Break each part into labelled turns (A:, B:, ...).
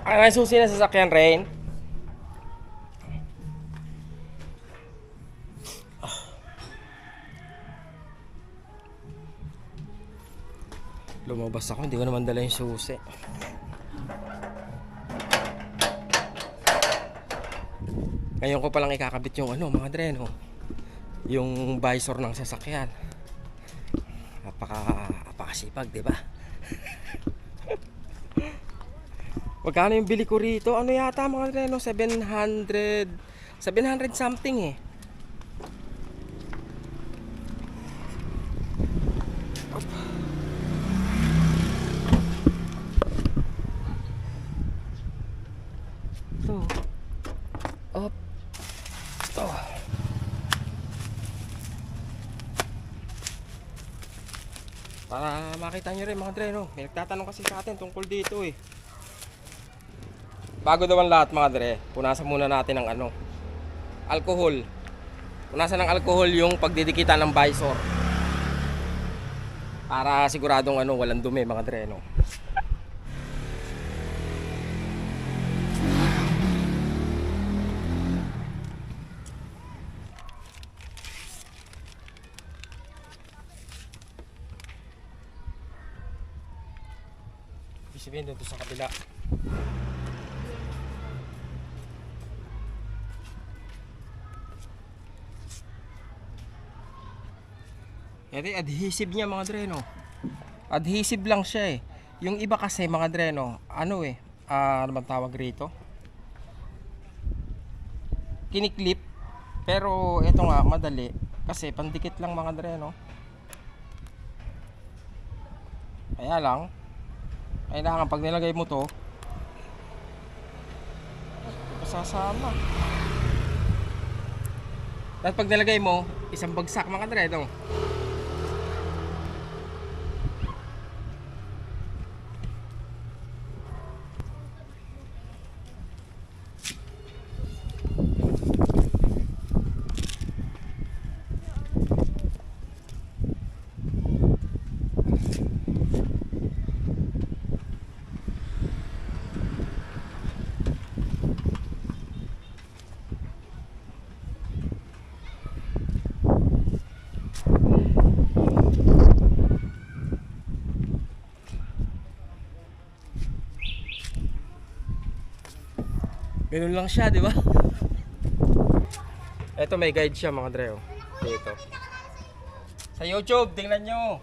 A: Ang susi na sasakyan, Rain. Lumabas ako, hindi ko naman dala yung susi. Ngayon ko palang ikakabit yung mga dreno. Yung visor ng sasakyan. Napakasipag, di ba? Magkano yung bili ko rito? Ano yata mga dreno? 700 something eh. Ito. Up. Ito. Para makita nyo rin mga dreno. May nagtatanong kasi sa atin tungkol dito eh. Bago daw ang lahat mga dre, punasan muna natin ng alcohol. Punasan ng alcohol yung pagdidikitan ng visor. Para siguradong walang dumi mga dre, no. Ibig doon sa kabila. Ito adhesive niya mga dreno. Adhesive lang siya eh. Yung iba kasi mga dreno, ano bang tawag rito? Kiniklip. Pero ito nga madali kasi pandikit lang mga dreno. Kaya lang kailangan pag nilagay mo to sasama. At pag nilagay mo, isang bagsak mga dreno. Ganun lang siya, di ba? Ito may guide siya mga dreo. Dito. Sa YouTube, tingnan nyo.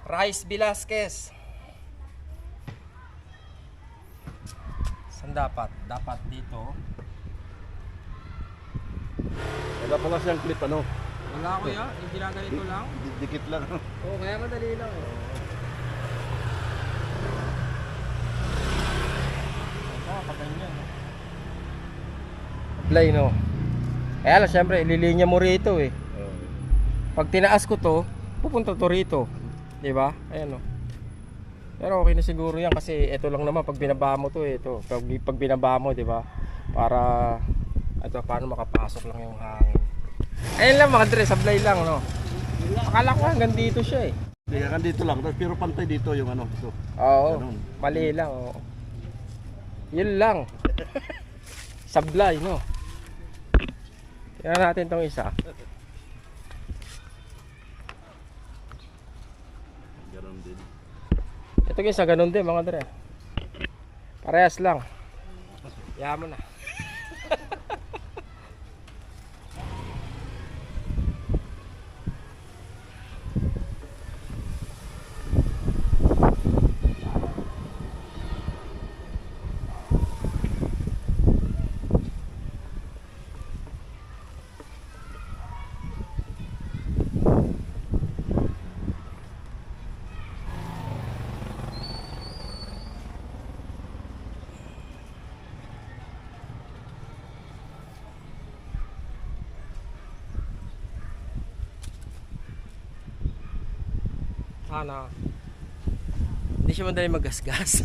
A: Rice Velasquez. Saan dapat? Dapat dito.
B: Wala pala siyang clip
A: Wala ko ya, hindi na ganito lang.
B: Dikit lang.
A: Oo, kaya madali lang Kaganyan, no? Apply, no? Kaya lang, syempre, ililinya mo rito eh. Pag tinaas ko to, pupunta to rito. Diba? Ayan, no? Pero okay na siguro yan kasi ito lang naman pag binaba mo to ito. Pag binaba mo, diba? Para, paano makapasok lang yung hangin. Ayun lang mga dre, sablay lang, no? Akala ko hanggang dito siya eh.
B: Hanggang dito lang, pero pantay dito yung ito.
A: Oo,
B: Ganun.
A: mali lang, oo. Yun lang. Sablay, no? Tingnan natin tong isa.
B: Ganun din.
A: Ito isa, ganun din mga dre. Parehas lang. Yaman na. Sana hindi siya madali magasgas.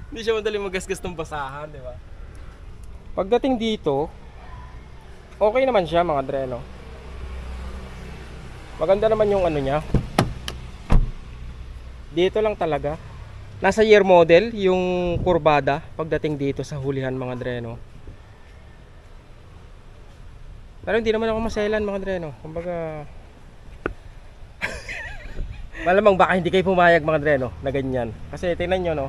A: Hindi siya madali magasgas ng basahan, di ba? Pagdating dito, okay naman siya mga dreno. Maganda naman yung niya. Dito lang talaga. nasa year model yung kurbada pagdating dito sa hulihan mga dreno. Pero hindi naman ako maselan mga dreno. Kumbaga malamang baka hindi kayo pumayag mga dreno na ganyan. Kasi tingnan nyo no.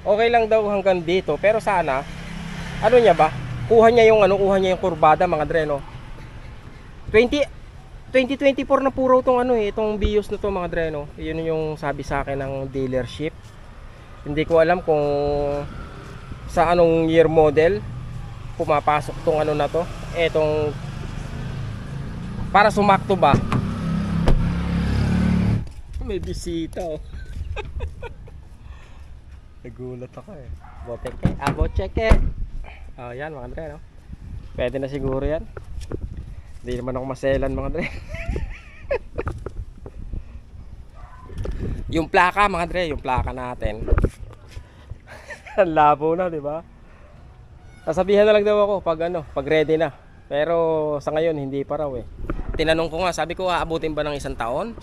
A: Okay lang daw hanggang dito pero sana ano niya ba? Kuha niya yung kurbada mga dreno. 2024 na puro tong itong Vios na to mga dreno. Yun yung sabi sa akin ng dealership. Hindi ko alam kung sa anong year model pumapasok tong na to. Etong para sumakto ba? May bisita oh. Nagulat ako eh. Bocheke. Oh, yan mga dre no. Pwede na siguro yan. Hindi naman ako maselan mga dre. Yung plaka mga dre, yung plaka natin. Ang labo na, di ba? Sasabihan na lang daw ako pag ready na. Pero sa ngayon hindi pa raw eh. Tinanong ko nga, sabi ko aabutin ba ng 1 taon?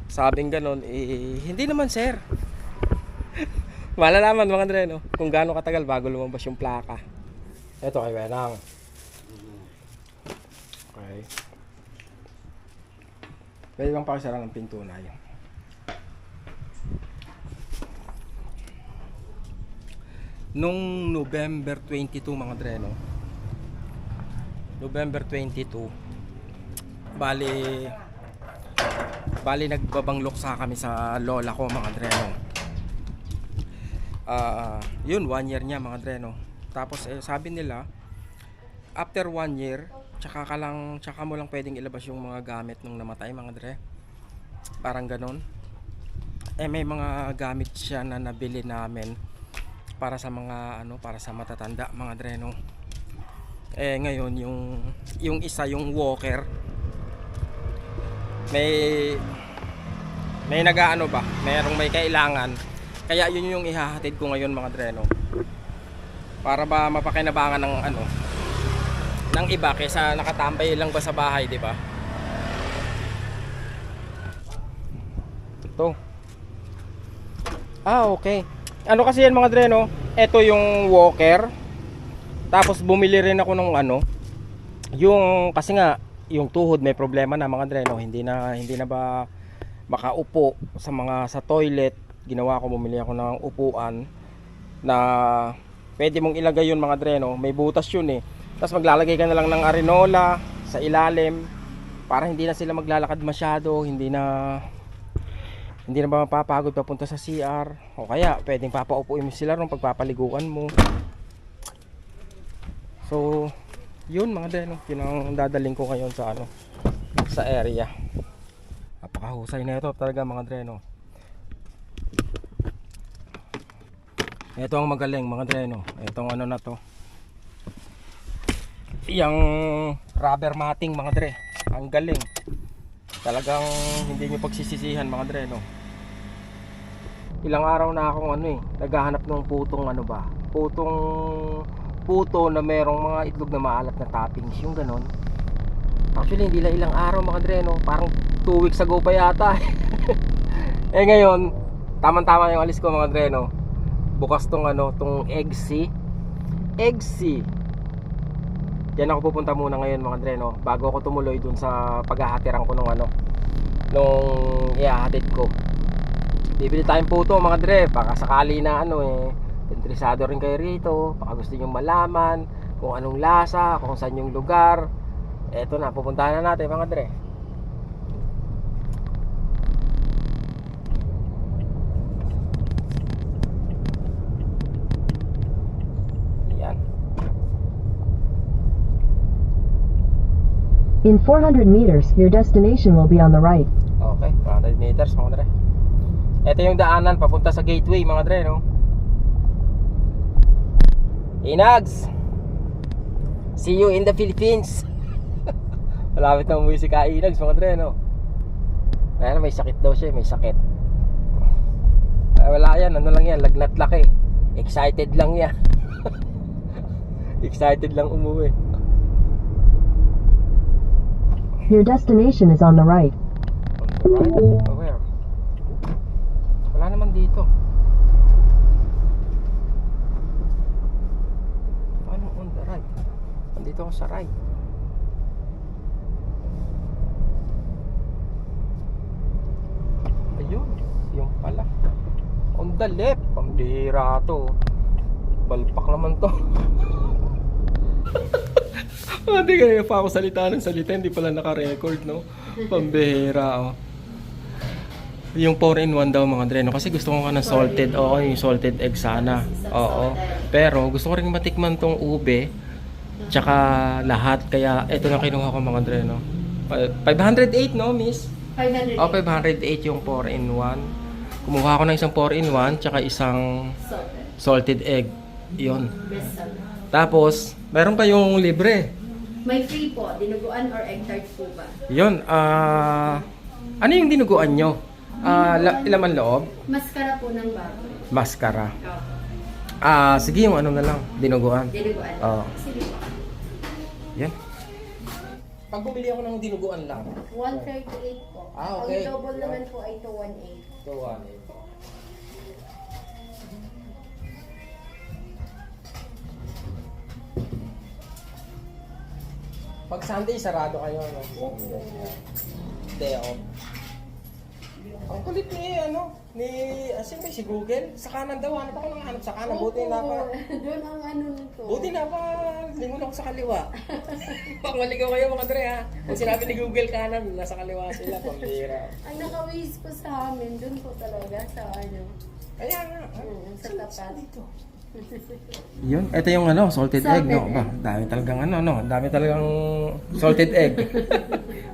A: Sabing ganon, hindi naman sir. Malalaman mga dre no, kung gaano katagal bago lumabas yung plaka. Ito kay Wenang. Okay. Pwede bang pakisara ng pinto na yun? Nung November 22 mga dre no, November 22 bali nagbabanglok sa kami sa lola ko mga dre no. Yun 1 year niya mga dre no. Tapos sabi nila after 1 year tsaka mo lang pwedeng ilabas yung mga gamit nung namatay mga dre. Parang ganon. May mga gamit siya na nabili namin para sa mga para sa matatanda mga dre no. Ngayon yung isa yung walker may merong may kailangan, kaya yun yung ihahatid ko ngayon mga dre no. Para ba mapakinabangan ng ng iba kaysa nakatambay lang ba sa bahay, di ba? Ito. Okay. Kasi yan mga dre no, ito yung walker. Tapos bumili rin ako ng yung kasi nga yung tuhod may problema na mga dre no, hindi na ba makaupo sa toilet. Ginawa ko, bumili ako ng upuan na pwede mong ilagay yun mga dre no, may butas yun eh. Tapos maglalagay ka na lang ng arenola sa ilalim para hindi na sila maglalakad masyado, hindi na ba mapapagod papunta sa CR, o kaya pwedeng papaupuin mo sila nung pagpapaliguan mo. So yun mga dre no, yun ang dadaling ko ngayon sa sa area. Napakahusay na ito talaga mga dre no. Ito ang magaling mga dre no. Itong na to, yung rubber matting mga dre, ang galing. Talagang hindi nyo pagsisisihan mga dre no. Ilang araw na akong naghahanap ng putong puto na merong mga itlog na maalat na toppings, yung ganon. Actually hindi lang ilang araw mga dre no, parang 2 weeks ago pa yata. Ngayon tama yung alis ko mga dre no. Bukas tong egg sea. Diyan ako pupunta muna ngayon mga dre no, bago ako tumuloy dun sa paghahatiran ko nung ihahatid ko. Bibili tayong puto mga dre, baka sakali na interesado rin kayo rito, baka gusto nyo malaman kung anong lasa, kung saan yung lugar. Eto na, pupuntahan na natin mga dre. Yan.
C: In 400 meters, your destination will be on the right.
A: Okay, 400 meters mga dre. Ito yung daanan papunta sa gateway mga dre no. Inags, see you in the Philippines. Malapit na umuwi si Inags mga dre no. May sakit daw siya, may sakit. Wala yan, lang yan, lagnat laki. Excited lang yan. Excited lang umuwi.
C: Your destination is on the right.
A: On the right? Where? Wala naman dito. ako sa right. Ayun, yung pala. On the left, pambihira to. Balpak naman to. Hindi kaya pa ako salita ng salita, hindi pala naka-record, no? Pambihira, oh. Yung 4-in-1 daw mga Dre, no? Kasi gusto ko ng salted, oo, yung salted egg sana. Oo. Pero gusto ko rin matikman tong ube, tsaka lahat, kaya ito lang kinuha ko mga Dre, no? 508, no, miss?
D: 500.
A: Oh, 508 yung 4-in-1. Kumuha ako ng isang 4-in-1 tsaka isang salted egg. Yun.
D: Best seller.
A: Tapos, meron pa yung libre.
D: May free po, dinuguan or egg tart po ba?
A: Yun, ano yung dinuguan nyo? Laman loob?
D: Maskara po ng baboy.
A: Maskara.
D: Opo.
A: Sige, yung ano na lang, dinuguan.
D: Dinuguan.
A: Oo.
D: Sige po.
A: Yan. Pag bumili ako ng dinuguan lang.
D: 138 po.
A: Okay.
D: Ang double naman po ay 218.
A: 218. Pag Sunday, sarado kayo, no? Day off. Ang kulit ni, siyempre si Google. Sa kanan daw, hanap ako ng hanap sa kanan. Buti na pa.
D: Doon ang ano nito.
A: Buti na pa, lingon ako sa kaliwa. Pag maligaw kayo mga Dre, ha? Kung sinabi ni Google kanan, nasa kaliwa sila, pambira.
D: Ang naka-waze po sa amin, doon po talaga sa ano.
A: Kaya nga.
D: Sa tapat.
A: Yun, ito yung salted egg, no? Ba, dami talagang dami talagang salted egg.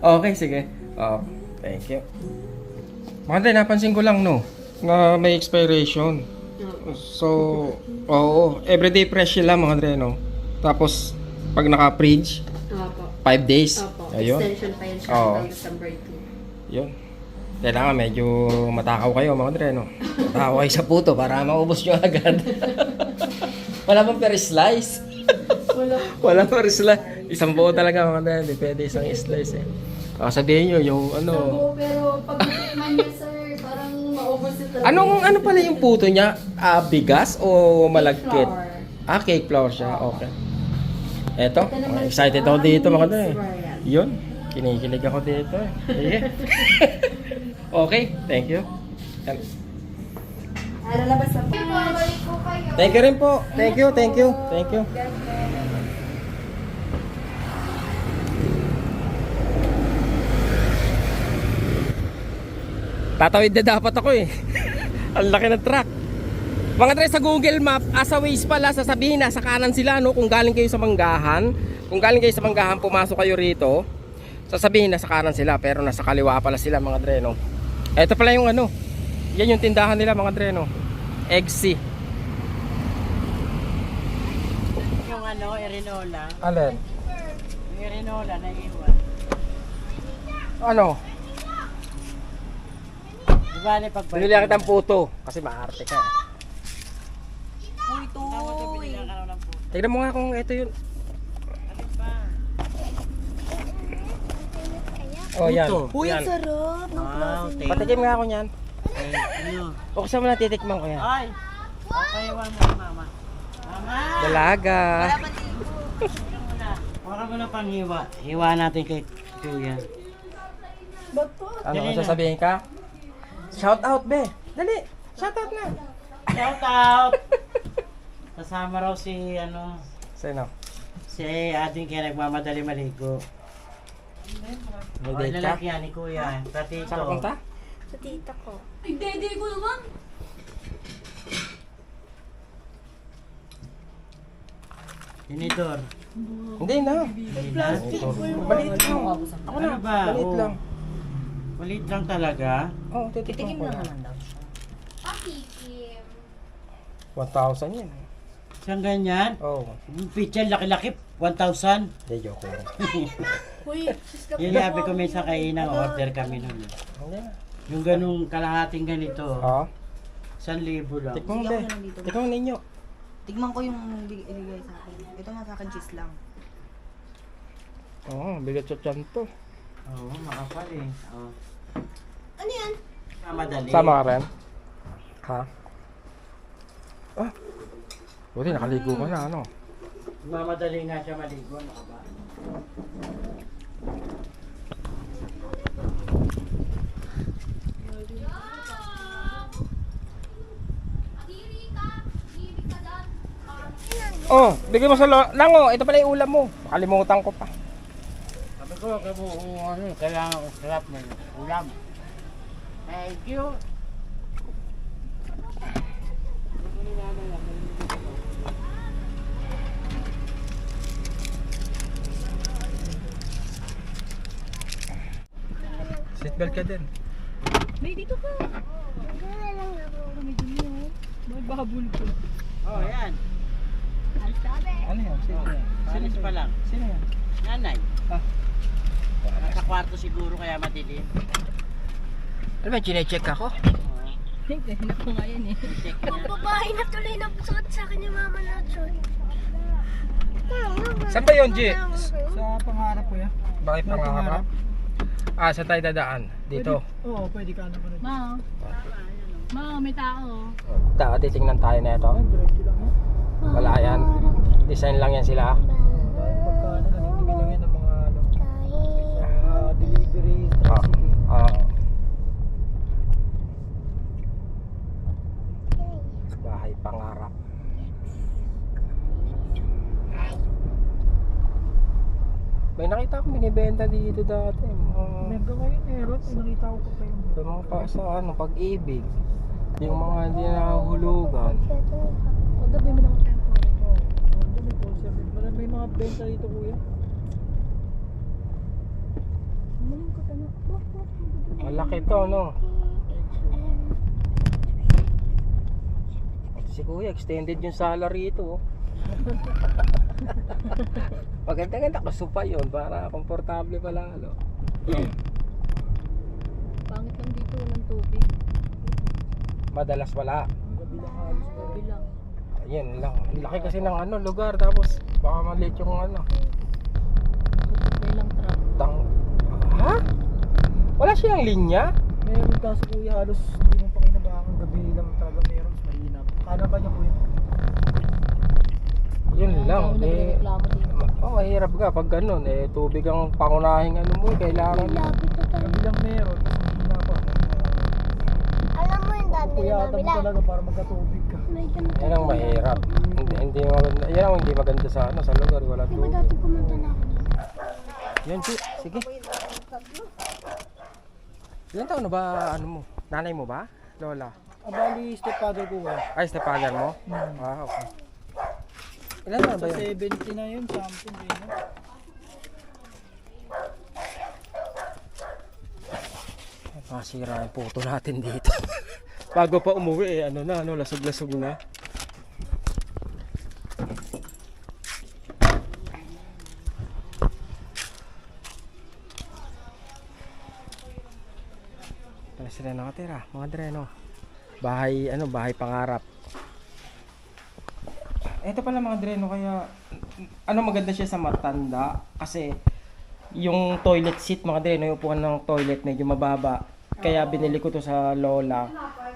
A: Okay, sige. Thank you. Mga Dre, napansin ko lang, no, na may expiration. So, oo, everyday fresh sila mga Dre, no? Tapos, pag naka-fridge,
D: Opo.
A: 5 days.
D: Opo.
A: Ayun.
D: Extension pa yun siya
A: Oo.
D: hanggang December 2.
A: Yun. Kailangan medyo matakaw kayo mga Dre, no? Matakaw kayo sa puto para maubos nyo agad. Wala pang per slice. Wala per slice. Isang buo talaga mga Dre, hindi pwede isang slice eh. Sabihin nyo yung
D: Opo, pero pag natikman niya sir, parang maubos ito.
A: ano pala yung puto niya? Bigas o malagkit?
D: Flour.
A: Cake flour siya. Okay. Eto,
D: Ito naman
A: excited
D: siya,
A: ako dito mga Dre.
D: mixed variant.
A: Yun, kinikilig ako dito eh. Sige. Okay, thank you. Yan.
D: Lalabas na po. Balik po kayo.
A: Thank you rin po. Thank you, thank you, thank you. Tatawid na dapat ako eh. Ang laki ng truck. Mga Dre, sa Google Map, sa Waze pala, sasabihin na sa kanan sila, no? Kung galing kayo sa Manggahan. Kung galing kayo sa Manggahan, pumasok kayo rito. Sasabihin na sa kanan sila, pero nasa kaliwa pala sila mga Dre, no? Ito pala yung yan yung tindahan nila mga Dre, no? Eggsy.
E: Yung Erinola.
A: Alin?
E: Yung Erinola na iwan.
A: Ano?
E: Di ba ni pagbalik?
A: Binili kitang puto. Kasi maarte ka.
E: Uy, to! Tapos binili ka raw ng puto.
A: Tignan mo nga kung ito yun.
E: Ano pa?
A: Oh, yan.
E: Uy,
A: Yan.
E: ang sarap! Wow, thank you.
A: Patikim nga ako niyan.
E: Thank you.
A: Buksan mo na, titikman ko yan.
E: Ay! Okay, iwan mo mama. Mama!
A: Dalaga.
E: Wala mo na pang hiwa. Hiwa natin kay Kuya.
A: Ano
E: Dali
A: kung
E: na.
A: sasabihin ka? Shout out, be. Dali. Shout out na.
E: Shout out! Kasama raw si
A: Sino?
E: si ating kaya nagmamadali maligo.
A: May
E: O,
A: date ka?
E: lalaki yan ni Kuya. Tatito.
A: Saan ka punta?
D: Sa tita ko.
E: Tinidor.
A: Hindi na.
E: Plastic.
A: Maliit lang. Ako na.
E: Ano ba?
A: Maliit
E: Oo.
A: lang.
E: Maliit lang talaga.
A: Oo, titikman ko yan.
E: daw.
A: 1,000 yan.
E: Saan ganyan?
A: Oo.
E: Yung picture, laki-laki. 1,000.
A: Hindi, joke lang.
E: Yung sabi ko may sa kainan, order kami nun.
A: Hindi na.
E: Yung ganung kalahating ganito,
A: Oo.
E: 1,000 lang.
A: Tikman mo, be. Tikman mo ninyo.
F: Tigman ko yung iligay sa akin. Ito nga sa akin, cheese lang.
A: Oo, bigat sa tiyan to.
E: Oo, makapal eh. Oo.
F: Ano yan?
E: Madali.
A: Sama ka rin? Ha? Buti nakaligo ka na, ano?
E: Mamadali nga siya maligo, ano ka ba?
A: Oh, bigay mo sa Lango, ito pala yung ulam mo. Nakalimutan ko pa.
E: Sabi ko, ano, kailangan ko sarap na yun. Ulam. Thank you.
A: Seatbelt ka din.
F: May dito ka. May dumi oh. May babul ko.
E: Oh, yan.
A: Ano yan? Sino yan?
E: Alis pa lang.
A: Sino yan?
E: Nanay.
A: Ah.
E: Nasa kwarto siguro kaya madilim.
A: Ano ba, chinecheck ako?
F: Hindi, hinap ko nga yan eh.
E: Check niya.
D: Babae na tuloy na suot sa akin yung mama na Choy.
A: Saan ba yun, G?
G: Sa pangarap ko yan.
A: Bakit
G: Sa
A: pangarap? Ah, saan tayo dadaan? Dito.
G: Oo, pwede ka naman.
F: Ma, ma, may tao.
A: Titingnan tayo na ito.
G: Diretso lang yan.
A: Wala yan. Design lang yan sila.
G: Dahil pagka nanitingin lang yan ng mga delivery, tricycle.
A: Bahay pangarap. May nakita akong binibenta dito dati.
G: Meron ngayon meron. Nakita ko pa kayo.
A: Mga pa sa pag-ibig. Yung mga hindi nakahulugan.
F: Paggabi mo lang temporary.
G: Doon may call service. May mga benta dito kuya.
F: Maling ko tanong.
A: Malaki to, no? Si Kuya, extended yung salary ito. Oh. Maganda-ganda, kasupa yun para komportable pala. No?
F: Pangit lang dito, walang tubig.
A: Madalas wala.
G: Gabi lang halos.
F: Gabi lang.
A: Ayun lang. Ang laki kasi ng lugar, tapos baka maliit yung
F: May lang truck.
A: Ha? Wala siyang linya?
G: Meron kaso kuya halos hindi mo pa kinabahan. Gabi lang talaga meron. Mahina. Kano ba niya kuya?
A: Yun lang.
F: Ako nagreklamo dito.
A: Mahirap ka pag ganun. Tubig ang pangunahing mo, kailangan.
G: Gabi lang meron. Mas mahina pa.
D: Alam mo yung dati
G: Kuya
D: na
G: ata mo
D: mami
G: talaga para magkatubig ka.
A: Yan ang mahirap. Hindi maganda. Yan ang hindi maganda sa sa lugar, wala tubig.
D: dati pumunta na ako.
A: Yan, sige. Ilan taon na ba mo? Nanay mo ba? Lola?
G: Bali stepfather ko kuya.
A: Ay, stepfather mo? Ah, okay. Ilan taon ba
G: Sa
A: yun?
G: 70 na yun, something din. No?
A: Masira yung photo natin dito. Bago pa umuwi lasog-lasog na. Ano sila nakatira? Mga dreno. Bahay pangarap. Ito pala mga dreno, kaya maganda siya sa matanda kasi yung toilet seat mga dreno, yung upuan ng toilet medyo mababa. Kaya binili ko to sa lola.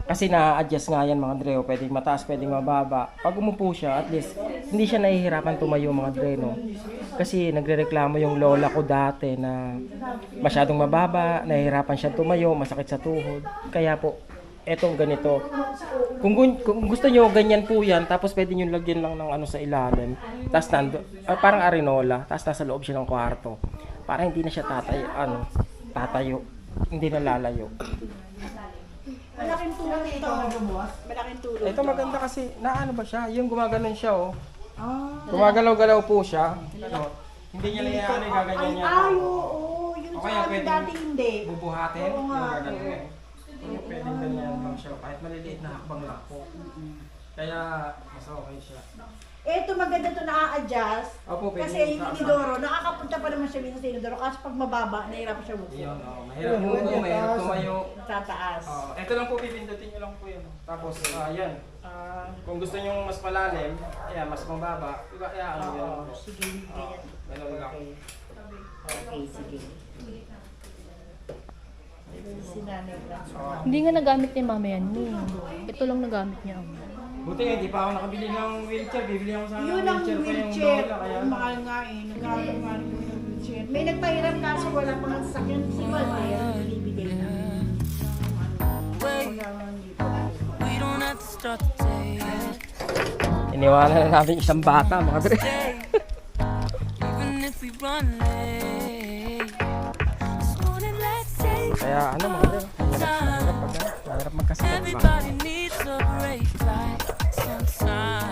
A: Kasi na-adjust nga yan mga dreno, pwedeng mataas, pwedeng mababa. Pag umupo siya, at least hindi siya nahihirapan tumayo mga dreno. Kasi nagrereklamo yung lola ko dati na masyadong mababa, nahihirapan siya tumayo, masakit sa tuhod. Kaya po, etong ganito. Kung gusto nyo, ganyan po yan. Tapos pwede nyo lagyan lang ng sa ilalim. Tapos parang arenola. Tapos nasa loob siya ng kwarto. Para hindi na siya tatayo. Hindi na lalayo.
F: Malaking tulong ito. Malaking tulong.
A: Ito maganda kasi, ba siya? Yung gumaganon siya, oh. Gumagalaw-galaw po siya. Hindi niya layani, gaganyan niya.
F: Oo. Yung
A: O kaya
F: sa
A: pwedeng
F: dati hindi.
A: bubuhatin.
F: Oo nga,
A: Yung gaganon. Pwedeng ganyan lang siya. Kahit maliliit na hakbang lang po. Kaya, mas okay siya.
F: Ito maganda to na-adjust.
A: Opo, pwede
F: Kasi
A: yung
F: yung inidoro, nakakapunta pa naman siya minsan sa inidoro. Kasi pag mababa, nahirap siya mo.
A: Yun, mahirap yung mahirap tumayo.
F: Sa taas.
A: Ito lang po, pipindutin nyo lang po yun. Tapos, yan. Kung gusto nyo mas malalim, ayan, mas mababa. Kaya, yun.
F: Sige, hindi yan.
A: Ganun lang.
F: Okay, sige. Si Nanay Blanche.
H: Hindi nga nagamit ni mama yan. Ito lang nagamit niya.
A: Buti hindi pa ako nakabili ng wheelchair. Bibili ako sana
F: Yun
A: ng
F: ang
A: wheelchair pa yung
F: wheelchair.
A: lola. Kaya
F: Mahal nga eh. Nagkakaroon nga rin yung wheelchair. May nagpahiram kaso wala pang sasakyan. Si Mal, mayroon binibigay na.
H: We don't have to start the day yet.
A: iniwanan na namin isang bata mga dre.
H: Even if we run late. This morning, let's take
A: Kaya ano mga dre. Mahirap magkasakit.
H: everybody needs a break like sunshine.